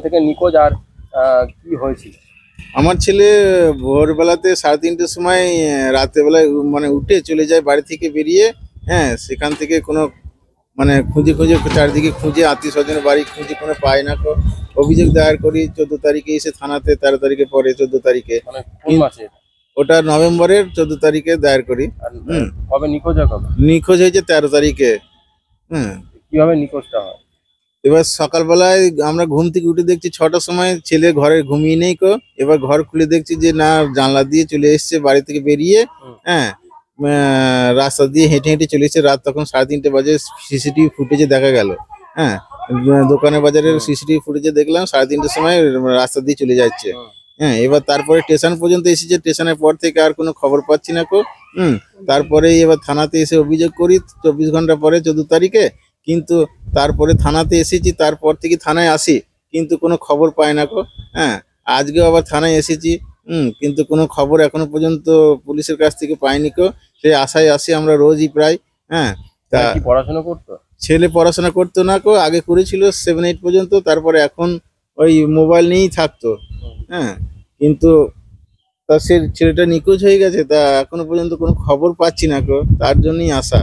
থেকে নিখোঁজ আর কি হয়েছিল? আমার ছেলে ভোরবেলাতে 3:30টার সময় রাতের বেলায় মানে উঠে চলে যায় বাড়ি থেকে বেরিয়ে। হ্যাঁ, সেখান থেকে কোনো মানে খুঁজে খুঁজে চারিদিকে খুঁজে আত্মীয় স্বজনের বাড়ি খুঁজে কোনো পায় না। অভিযোগ দায়ের করি 14 তারিখে এসে থানাতে, 13 তারিখে পরে 14 তারিখে। মানে কোন মাসে এটা? ওটা নভেম্বরের 14 তারিখে দায়ের করি। আর কবে নিখোঁজ হয় কবে? নিখোঁজ হয়েছে 13 তারিখে। হুম। কিভাবে নিখোঁজটা হয়? এবার সকালবেলায় আমরা ঘুম থেকে উঠে দেখছি 6টার সময় ছেলে ঘরে ঘুমিয়ে নেই। এবার ঘর খুলে দেখছি যে না, জানলা দিয়ে চলে এসছে বাড়ি থেকে বেরিয়ে। হ্যাঁ, রাস্তা দিয়ে হেঁটে হেঁটে চলে এসছে। রাত তখন 3:30 বাজে। সিসিটিভি ফুটেজে দেখা গেল। হ্যাঁ, দোকানে বাজারের সিসিটিভি ফুটেজে দেখলাম 3:30টার সময় রাস্তা দিয়ে চলে যাচ্ছে। হ্যাঁ, এবার তারপরে স্টেশন পর্যন্ত এসেছে। স্টেশনের পর থেকে আর কোনো খবর পাচ্ছি না। তারপরে এবার থানাতে এসে অভিযোগ করি 24 ঘন্টা পরে 14 তারিখে। কিন্তু তারপরে থানাতে এসেছি, তারপর থেকে থানায় আসি, কিন্তু কোনো খবর পাই না। হ্যাঁ, আজকেও আবার থানায় এসেছি। কিন্তু কোনো খবর এখনো পর্যন্ত পুলিশের কাছ থেকে পাইনি। সেই আশায় আসি আমরা রোজই প্রায়। হ্যাঁ, তা কি পড়াশোনা করতো? ছেলে পড়াশোনা করতো না। আগে করেছিল 7-8 পর্যন্ত, তারপরে এখন ওই মোবাইল নিয়েই থাকতো। হ্যাঁ, কিন্তু তা সে ছেলেটা নিখোঁজ হয়ে গেছে, তা এখনো পর্যন্ত কোনো খবর পাচ্ছি না। তার জন্যই আশা।